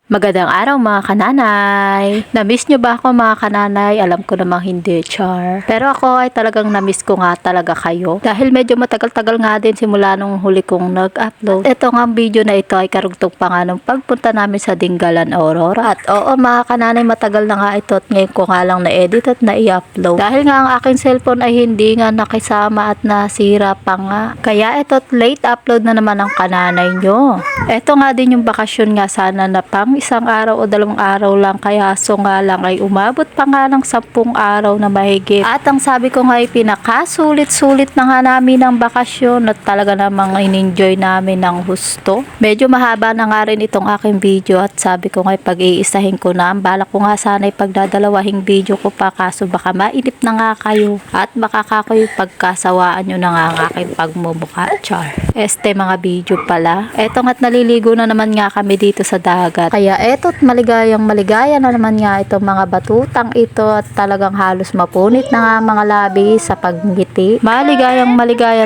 Magandang araw mga kananay. Na-miss nyo ba ako mga kananay? Alam ko namang hindi, char. Pero ako ay talagang na-miss ko nga talaga kayo. Dahil medyo matagal-tagal nga din simula nung huli kong nag-upload. Ito nga ang video na ito ay karugtog pa nga nung pagpunta namin sa Dingalan, Aurora. At oo mga kananay, matagal na nga ito at ngayon ko nga lang na-edit at na-i-upload. Dahil nga ang aking cellphone ay hindi nga nakisama at nasira pa nga. Kaya ito late upload na naman ang kananay nyo. Ito nga din yung bakasyon nga sana na pang isang araw o 2 araw lang, kaya so nga lang ay umabot pa nga ng 10 araw na mahigit. At ang sabi ko nga ay pinakasulit-sulit na nga namin ang bakasyon at talaga namang in-enjoy namin ng husto. Medyo mahaba na nga rin itong aking video at sabi ko nga ay pag-iisahin ko na. Ang balak ko nga sana ay pagdadalawahing video ko pa, kaso baka mainip na nga kayo at baka kakoy pagkasawaan nyo na nga ang aking pagmumukha, char. Mga video pala. Eto nga't naliligo na naman nga kami dito sa dagat. Kaya eto't maligaya na naman nga itong mga batutang ito at talagang halos mapunit na nga mga labi sa pagngiti. Maligaya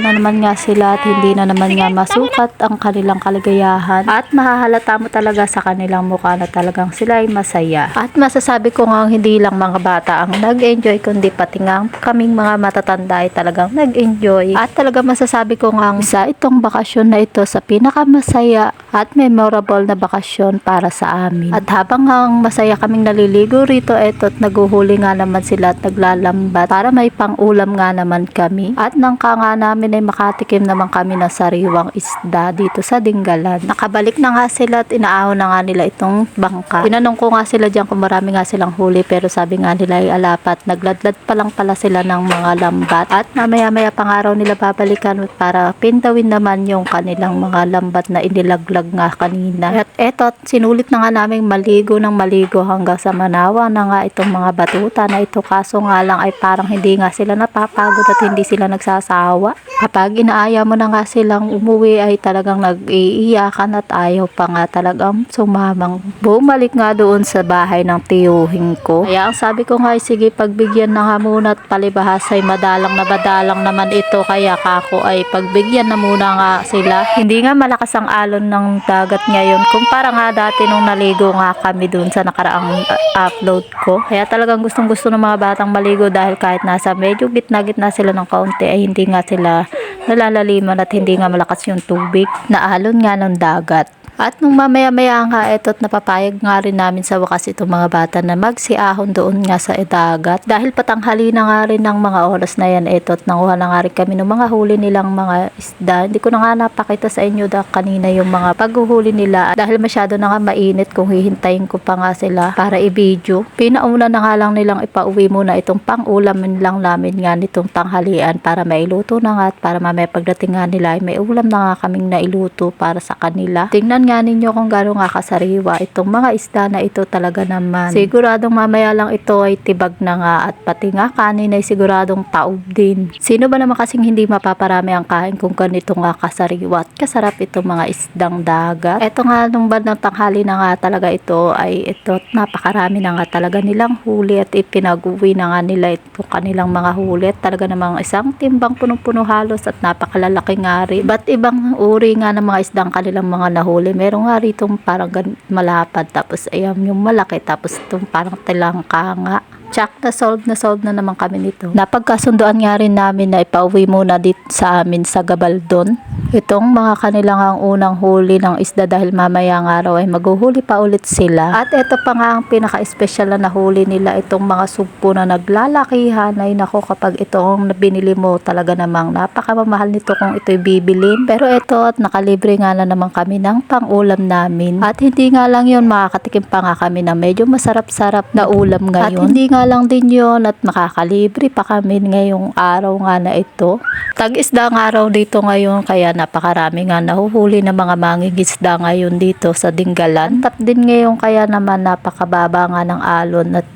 na naman nga sila at hindi na naman nga masukat ang kanilang kaligayahan. At mahahalata mo talaga sa kanilang mukha na talagang sila ay masaya. At masasabi ko nga hindi lang mga bata ang nag-enjoy kundi pati nga kaming mga matatanda ay talagang nag-enjoy. At talaga masasabi ko nga isa itong bakasyon na ito sa pinakamasaya at memorable na bakasyon para sa amin. At habang ang masaya kaming naliligo rito, eto't naguhuli nga naman sila at naglalambat para may pang-ulam nga naman kami. At nang ka nga namin ay makatikim naman kami ng sariwang isda dito sa Dingalan. Nakabalik na nga sila at inaahon na nga nila itong bangka. Tinanong ko nga sila dyan kung marami nga silang huli, pero sabi nga nila ay alapat. Nagladlad pa lang pala sila ng mga lambat at mamaya-maya pang araw nila babalikan para pintawin naman yung kanilang mga lambat na inilaglag nga kanina. At eto, sinulit na nga naming maligo ng maligo hanggang sa manawa na nga itong mga batuta na ito, kaso nga lang ay parang hindi nga sila napapagod at hindi sila nagsasawa. Kapag inaaya mo na nga silang umuwi ay talagang nag-iiyakan at ayaw pa nga talagang sumamang bumalik nga doon sa bahay ng tiyuhin ko. Kaya ang sabi ko nga ay sige, pagbigyan na nga muna at palibahas ay madalang na madalang naman ito, kaya kako ay pagbigyan na muna nga sila. Hindi nga malakas ang alon ng dagat ngayon kumpara nga dati nung naligo nga kami dun sa nakaraang upload ko. Kaya talagang gustong gusto ng mga batang maligo dahil kahit nasa medyo gitna-gitna sila ng kaunti ay hindi nga sila nalalaliman at hindi nga malakas yung tubig na alon nga ng dagat. At nung mamaya-maya nga eto't napapayag nga rin namin sa wakas itong mga bata na magsiahon doon nga sa dagat. Dahil patanghali na nga rin ng mga oras na yan eto't nanguha na nga rin kami ng mga huli nilang mga isda. Hindi ko na nga napakita sa inyo kanina yung mga paghuhuli nila dahil masyado na nga mainit kung hihintayin ko pa nga sila para i-video. Pinauna na nga lang nilang ipauwi muna itong pang-ulamin lang namin nga nitong tanghalian para mailuto na nga at para mamaya pagdating nga nila ay may ulam na nga kaming nailuto para sa kanila. Tingnan nga ninyo kung gano'n nga kasariwa itong mga isda na ito talaga naman. Siguradong mamaya lang ito ay tibag na nga at pati nga kanin ay siguradong taob din. Sino ba naman kasing hindi mapaparami ang kain kung ganito nga kasariwa at kasarap itong mga isdang dagat. Ito nga nung bandang tanghali na nga talaga ito ay ito napakarami na nga talaga nilang huli at ipinag-uwi na nga nila itong kanilang mga huli at talaga namang isang timbang punong-puno halos at napakalalaki nga rin. Ba't ibang uri nga ng mga isdang kanilang mga nahuli? Meron nga rito parang malapad, tapos ayan yung malaki, tapos itong parang tilangka nga. Tsak na solve na naman kami nito. Napagkasunduan nga rin namin na ipauwi muna dito sa amin sa Gabaldon itong mga kanilang ang unang huli ng isda dahil mamaya nga araw ay maghuhuli pa ulit sila. At ito pa nga ang pinaka-espesyal na nahuli nila, itong mga sugpo na naglalakihan. Ay nako, kapag itong binili mo talaga namang napakamamahal nito kung ito'y bibilin. Pero ito at nakalibre nga na naman kami ng pang-ulam namin. At hindi nga lang yun, makakatikim pa nga kami na medyo masarap-sarap na ulam ngayon. At hindi nga lang din yun at makakalibre pa kami ngayong araw nga na ito. Tag-isda ang araw dito ngayon kaya napakarami nga nahuhuli ng mga mangingisda ngayon dito sa Dingalan. Tap din ngayon kaya naman napakababa nga ng alon at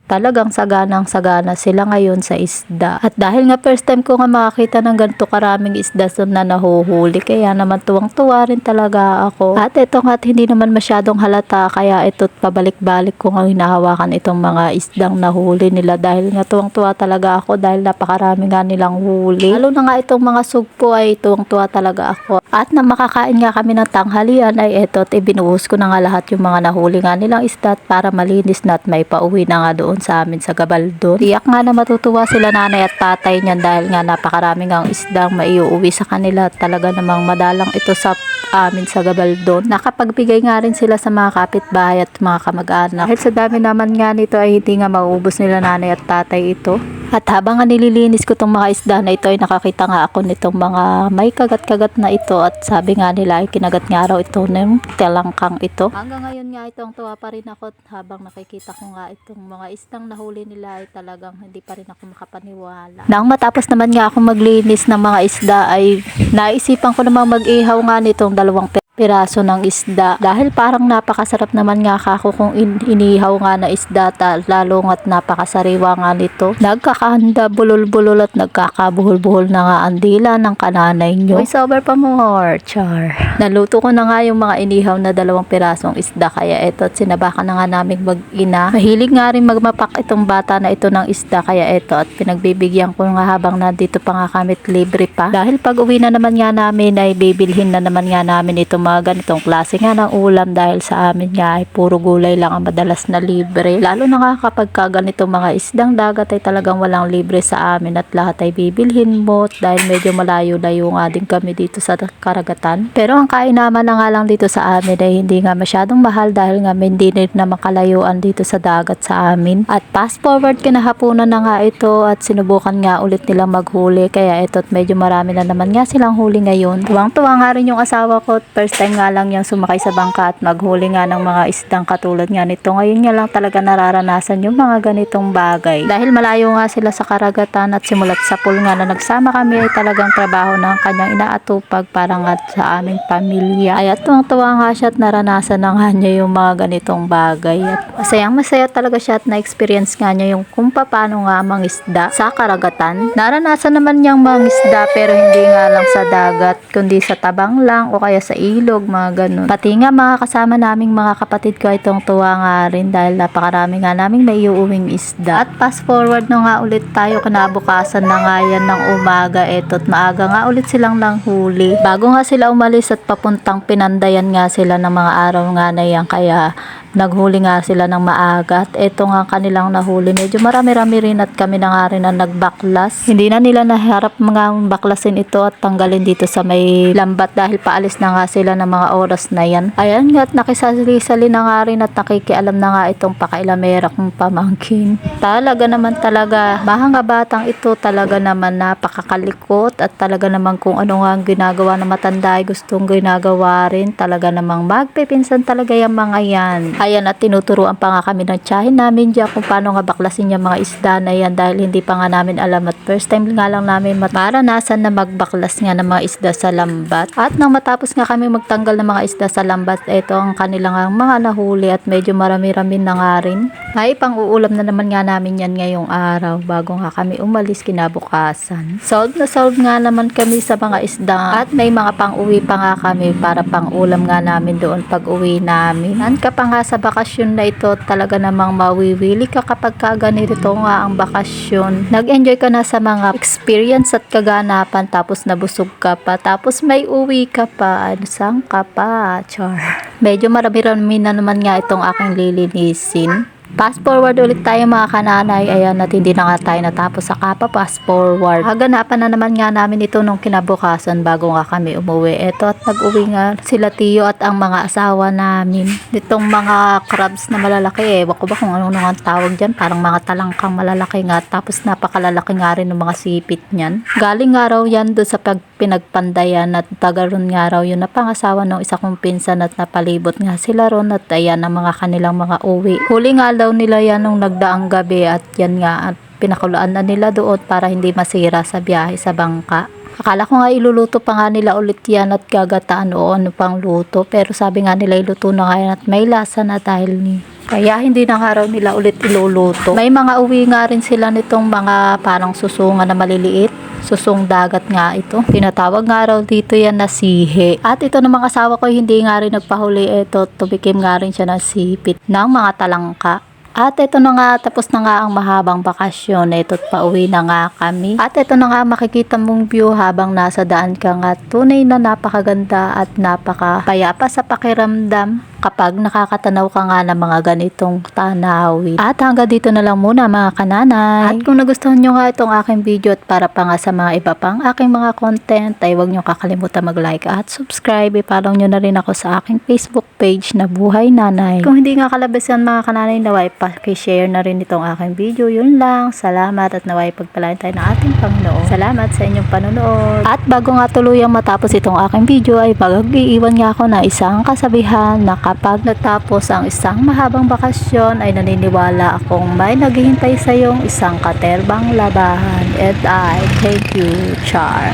talagang saganang-sagana sila ngayon sa isda. At dahil nga first time ko nga makakita ng ganito karaming isda na nahuhuli, kaya naman tuwang-tuwa rin talaga ako. At ito nga hindi naman masyadong halata, kaya ito pabalik-balik ko nga hinahawakan itong mga isdang nahuli nila, dahil nga tuwang-tuwa talaga ako dahil napakarami nga nilang huli. Lalo na nga itong mga sugpo ay tuwang-tuwa talaga ako. At na makakain nga kami ng tanghalian ay ito, ibinuhos ko na nga lahat yung mga nahuli nga nilang isda para malinis na at may pauwi na nga doon sa amin sa Gabaldon. Tiyak nga na matutuwa sila nanay at tatay niyan dahil nga napakaraming ang isdang maiuwi sa kanila. Talaga namang madalang ito sa amin sa Gabaldon. Nakapagbigay nga rin sila sa mga kapitbahay at mga kamag-anak. Dahil sa dami naman nga nito ay hindi nga mauubos nila nanay at tatay ito. At habang nga nililinis ko tong mga isda na ito ay nakakita nga ako nitong mga may kagat-kagat na ito, at sabi nga nila ay kinagat nga raw ito ng talangkang ito. Hanggang ngayon nga itong tuwa pa rin ako habang nakikita ko nga itong mga isdang nahuli nila ay talagang hindi pa rin ako makapaniwala. Nang matapos naman nga ako maglinis ng mga isda ay naisipan ko namang mag-ihaw nga nitong dalawang piraso ng isda, dahil parang napakasarap naman nga kako kung inihaw nga na isda, lalo nga't napakasariwa nga nito. Nagkakahanda bulol-bulol at nagkakabuhol-buhol na nga ang dila ng kananay nyo. Voice over pa more, char. Naluto ko na nga yung mga inihaw na dalawang pirasong isda, kaya ito at sinabakan na nga namin mag-ina. Mahilig nga rin magmapak itong bata na ito ng isda, kaya ito at pinagbibigyan ko nga habang nandito pa nga kami, libre pa. Dahil pag uwi na naman nga namin ay bibilhin na naman nga namin itong mga ganitong klase nga ng ulam, dahil sa amin nga ay puro gulay lang ang madalas na libre. Lalo na nga kapag ganitong mga isdang dagat ay talagang walang libre sa amin at lahat ay bibilhin mo, dahil medyo malayo-layo nga din kami dito sa karagatan. Pero ang kain naman na nga lang dito sa amin ay hindi nga masyadong mahal, dahil nga hindi rin na makalayuan dito sa dagat sa amin. At fast forward kinahaponan na nga ito at sinubukan nga ulit nilang maghuli, kaya ito at medyo marami na naman nga silang huli ngayon. Tuwang-tuwa nga rin yung asawa ko, first time nga lang yung sumakay sa bangka at maghuli nga ng mga isdang katulad nga nito. Ngayon nga lang talaga nararanasan yung mga ganitong bagay. Dahil malayo nga sila sa karagatan at simulat sa pool nga na nagsama kami ay talagang trabaho ng kanyang inaatupag para nga sa aming pamilya. Ay at tuwang-tuwa nga siya at naranasan na nga niya yung mga ganitong bagay. At masayang-masaya talaga siya at na-experience nga niya yung kung paano nga mangisda sa karagatan. Naranasan naman niyang mangisda pero hindi nga lang sa dagat, kundi sa tabang lang o kaya sa ilog, mga ganun. Pati nga mga kasama naming mga kapatid ko itong tuwa nga rin dahil napakarami nga naming naiuuwing isda. At fast forward na nga ulit tayo, kinabukasan na nga yan ng umaga eto't maaga nga ulit silang nanghuli. Bago nga sila umalis at papuntang Pinandayan nga sila ng mga araw nga na yan, kaya naghuli nga sila ng maaga at eto nga kanilang nahuli. Medyo marami-rami rin at kami na nga rin ang nagbaklas. Hindi na nila naharap mga baklasin ito at tanggalin dito sa may lambat dahil paalis na nga sila ng mga oras na yan. Ayan nga at nakisali-sali na nga rin at nakikialam na nga itong pakailamera kong pamangkin. Talaga naman talaga, mga batang ito talaga naman napakakalikot at talaga naman kung ano nga ang ginagawa na matanda ay gustong ginagawa rin. Talaga namang magpipinsan talaga yung mga yan. Ayan at tinuturuan pa nga kami ng tiyahin namin dyan kung paano nga baklasin yung mga isda na yan, dahil hindi pa nga namin alam at first time nga lang namin maranasan na magbaklas nga ng mga isda sa lambat. At nang matapos nga kami magtanggal ng mga isda sa lambat, ito ang kanilang mga nahuli at medyo marami-rami na nga rin. Ay pang-uulam na naman nga namin yan ngayong araw bago nga kami umalis kinabukasan. Solve na solve nga naman kami sa mga isda at may mga pang-uwi pa nga kami para pang-ulam nga namin doon pag uwi namin. An ka pa nga sa bakasyon na ito, talaga namang mawiwili ka kapag kaganito nga ang bakasyon. Nag-enjoy ka na sa mga experience at kaganapan, tapos nabusog ka pa, tapos may uwi ka pa. Saan ka pa? Char. Medyo marami-rami na naman nga itong aking lilinisin. Fast forward ulit tayo mga kananay. Ayan at hindi na nga tayo natapos sa kapa. Fast forward. Haganapan na naman nga namin ito nung kinabukasan bago nga kami umuwi. Eto at nag-uwi nga sila Tiyo at ang mga asawa namin. Ditong mga crabs na malalaki. Ewan ko ba kung ano nga tawag dyan. Parang mga talangkang malalaki nga. Tapos napakalalaki nga rin ng mga sipit niyan. Galing nga raw yan doon sa pinagpandayan at tagaroon nga raw yun na pangasawa ng isa kong pinsan at napalibot nga sila ron at ayan ang mga kanilang mga uwi. Huli nga daw nila yan nung nagdaang gabi at yan nga at pinakulaan na nila doon para hindi masira sa biyahe sa bangka. Akala ko nga iluluto pa nga nila ulit yan at gagataan o ano pang luto, pero sabi nga nila iluto na nga yan at may lasa na dahil Kaya hindi na nga raw nila ulit iluluto. May mga uwi nga rin sila nitong mga parang susungan na maliliit. Susong dagat nga ito. Tinatawag nga raw dito yan na sihe. At ito namang asawa ko hindi nga rin nagpahuli. Ito, tumikim nga rin siya ng sipit ng mga talangka. At ito na nga, tapos na nga ang mahabang bakasyon. Ito't pauwi na nga kami. At ito na nga, makikita mong view habang nasa daan ka nga. Tunay na napakaganda at napakapayapa sa pakiramdam kapag nakakatanaw ka nga ng mga ganitong tanawin. At hanggang dito na lang muna mga kananay. At kung nagustuhan nyo nga itong aking video at para pa nga sa mga iba pang aking mga content, ay huwag nyo kakalimutan mag-like at subscribe. I-follow nyo na rin ako sa aking Facebook page na Buhay Nanay. Kung hindi nga kalabasan mga kananay, naway paki-share na rin itong aking video. Yun lang. Salamat at naway pagpalain tayo ng ating Panginoon. Salamat sa inyong panonood. At bago nga tuluyang matapos itong aking video, ay mag-iiwan nga ako ng isang kasabihan na kapag natapos ang isang mahabang bakasyon ay naniniwala akong may naghihintay sa iyong isang katerbang labahan. And I thank you, Char.